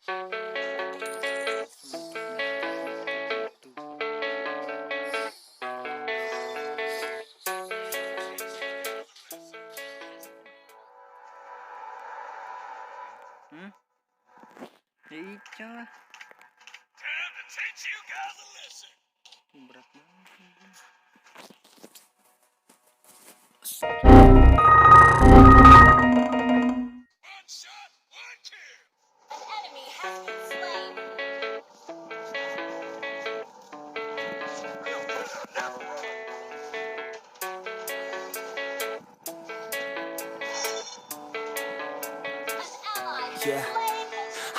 Hmm? Iya. Time to teach you guys a lesson. Berat banget. One shot, one kill. An enemy has been slain. Real winner never run. An ally has Yeah. slain.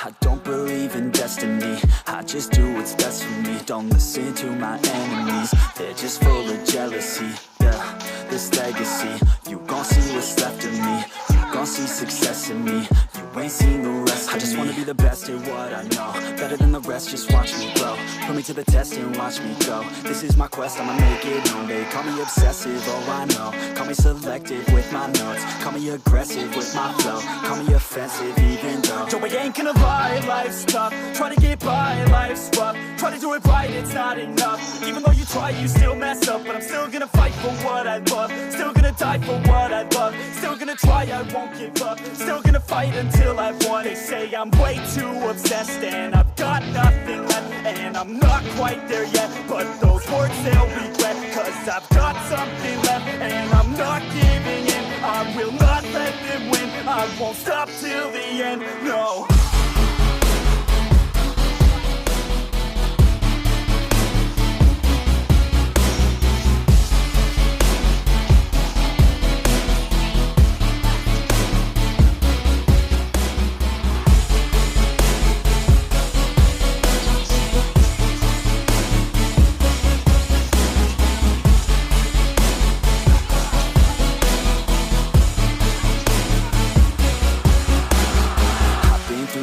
I don't believe in destiny, I just do what's best for me. Don't listen to my enemies, they're just full of jealousy. Yeah, this legacy, you gon' see what's left of me. You gon' see success in me, you ain't seen the rest of me. I just wanna be the best at what I know, better than the rest, just watch me grow. Put me to the test and watch me go. This is my quest, I'ma make it known. They call me obsessive, oh I know. Call me selective with my notes, call me aggressive with my flow. Call me offensive even though Joe, I ain't gonna lie, life's tough. Try to get by, life's rough. Try to do it right, it's not enough. Even though you try, you still mess up. But I'm still gonna fight for what I love. Still gonna die for what I love. Still gonna try, I won't give up. Still gonna fight until I've won. They say I'm way too obsessed and I've got nothing left. And I'm not quite there yet, but those words they'll regret. Cause I've got something left and I'm not giving in. I will not let them win, I won't stop till the end, no.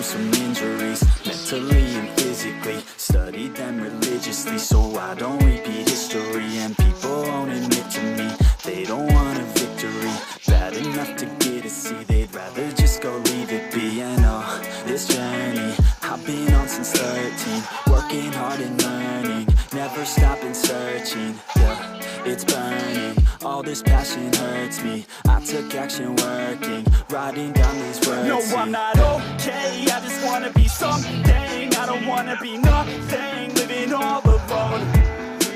Some injuries, mentally and physically. Studied them religiously so I don't repeat history. And people won't admit to me they don't want a victory. Bad enough to get a C, they'd rather just go leave it be. I know this journey I've been on since 13. Working hard and learning, never stopping searching. Yeah, it's burning, all this passion hurts me. I took action working, writing down these words. No, I'm not okay, I just wanna be something. I don't wanna be nothing, living all alone.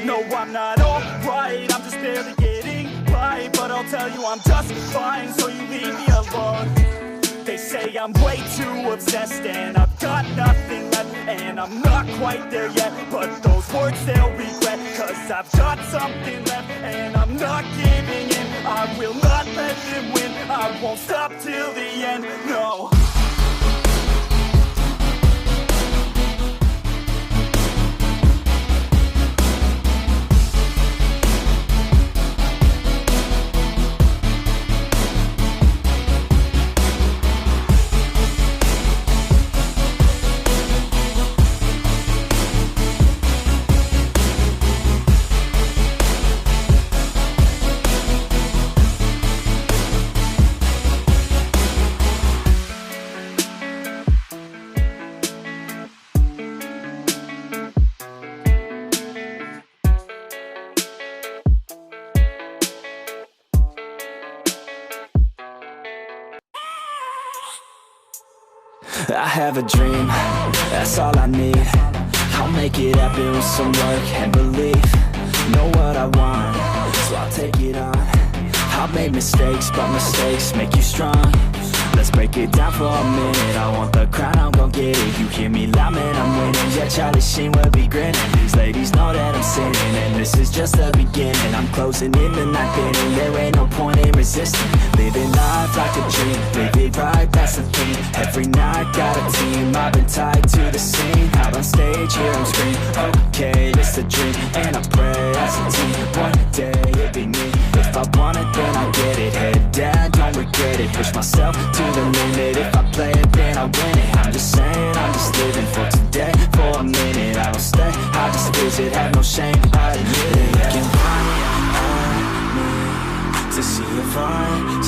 No, I'm not alright, I'm just barely getting by. But I'll tell you I'm just fine, so you leave me alone. They say I'm way too obsessed and I've got nothing left. And I'm not quite there yet, but those words they'll regret. Cause I've got something left and I'm not giving in. I will not let them win, I won't stop till the end, no. I have a dream, that's all I need. I'll make it happen with some work and belief. Know what I want, so I'll take it on. I've made mistakes, but mistakes make you strong. Let's break it down for a minute. I want the crown, I'm gon' get it. You hear me loud, man, I'm winning. Yeah, Charlie Sheen will be grinning. These ladies know that I'm sinning, and this is just the beginning. I'm closing in the ninth inning, there ain't no point in resisting. Living life like a dream, live it right, that's the theme. Every night, got a team, I've been tied to the scene. Out on stage, hear them scream, okay, it's a dream. And I pray as a team, one day it'll be me. If I want it, then I get it. Head down, don't regret it. Push myself to the limit. If I play it, then I win it. I'm just saying, I'm just living for today. For a minute, I don't stay, I just visit. Have no shame, I admit it. Looking right at me to see if I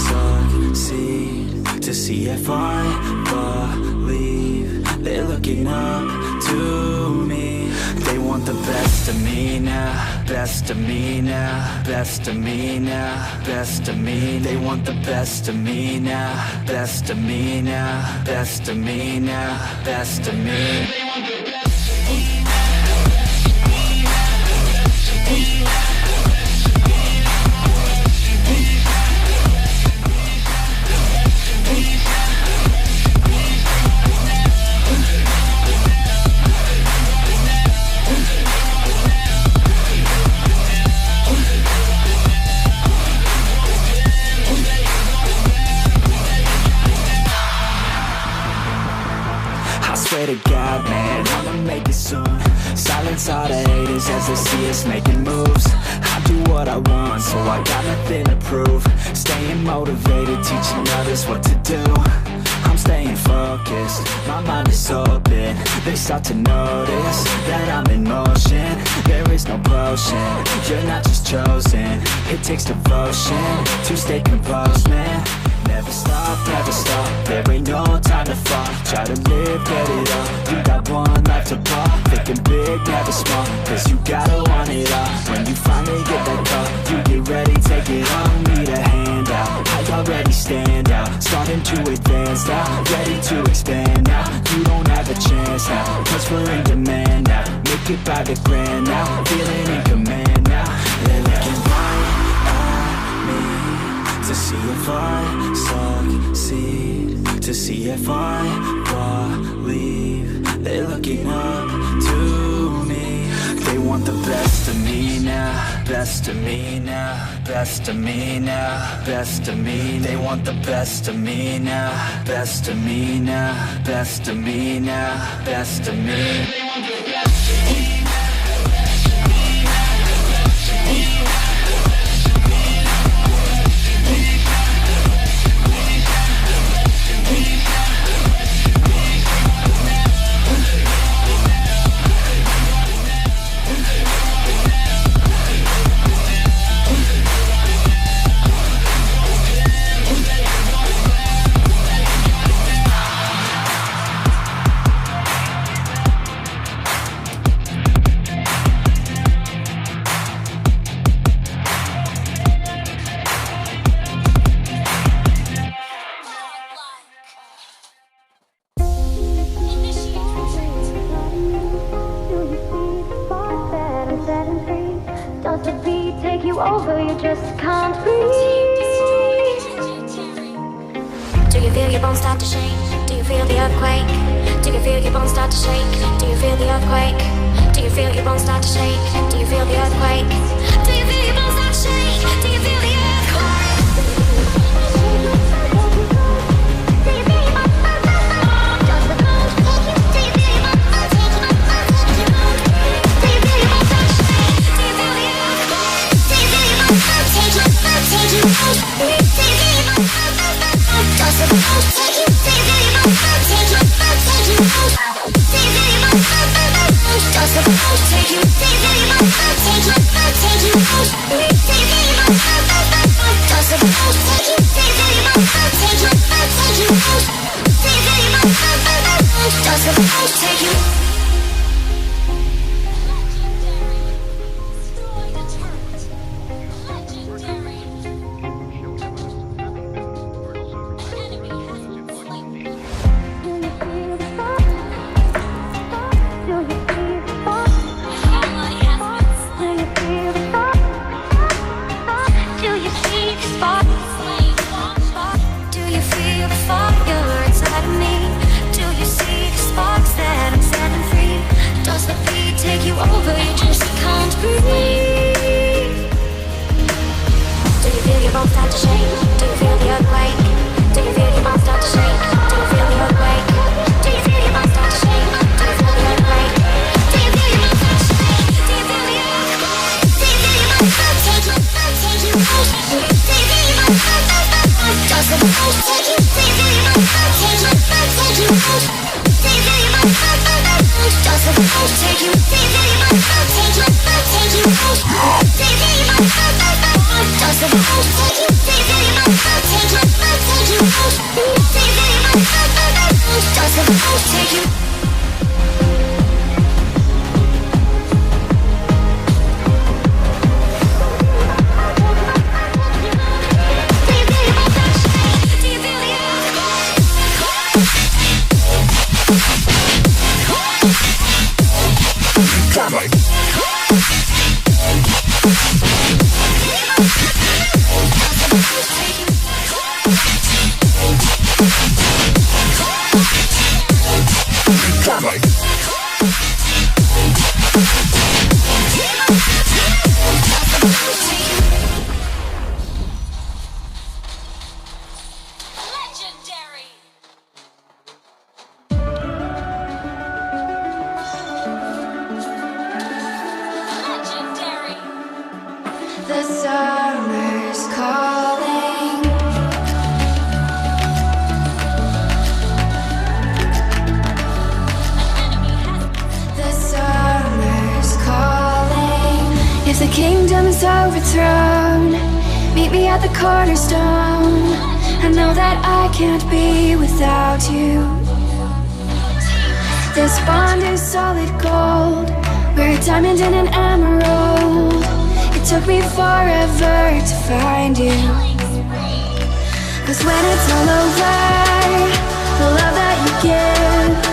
succeed, to see if I believe they're looking up to me. They want the best of me now, best of me now, best of me now, best of me. They want the best of me now, best of me now, best of me now, best of me. They want the best of me now. Swear to God, man, I'ma make it soon. Silence all the haters as they see us making moves. I do what I want, so I got nothing to prove. Staying motivated, teaching others what to do. I'm staying focused, my mind is open. They start to notice that I'm in motion. There is no potion, you're not just chosen. It takes devotion to stay composed, man. Never stop, there ain't no time to fall. Try to live, get it all, you got one life to pop. Thinking big, never small, cause you gotta want it all. When you finally get that call, you get ready, take it on. Need a handout, I already stand out. Starting to advance now, ready to expand now. You don't have a chance now, cause we're in demand now. Make it by the grand now, feeling in command now. They're looking right at me to see if I succeed, to see if I believe. They're looking up to me. They want the best of me now, best of me now, best of me now, best of me. They want the best of me now, best of me now, best of me now, best of me. They want the best of me. Over, you just can't breathe. Do you feel your bones start to shake? Do you feel the earthquake? Do you feel your bones start to shake? Do you feel the earthquake? Do you feel your bones start to shake? Do you feel the earthquake? Do you feel your bones start to shake? Do you feel the earthquake? Take you. Over, you just can't breathe. Do you feel your bones start to shake? Do you feel the earthquake? Do you feel your bones start to shake? Do you feel the earthquake? Do you feel your bones start to shake? Do you feel the earthquake? Do you feel your bones start to shake? Do you feel the earthquake? Do you feel your bones start to shake? Do you feel your bones start to shake? Does the bones take you? Do you feel your bones start to shake? Do you feel your bones? Do you feel your bones start to shake? Does the bones take you? Do you feel your bones start to shake? Do you feel your bones? Do you feel your bones start to shake? Does the bones take you? Do you feel your bones start to shake? Do you feel your bones? Do you feel your bones start to shake? Does the bones take you? Legendary. Legendary. The summer's calling. The summer's calling. If the kingdom's overthrown, meet me at the cornerstone. I know that I can't be without you. This bond is solid gold. We're a diamond and an emerald. It took me forever to find you. 'Cause when it's all over, the love that you give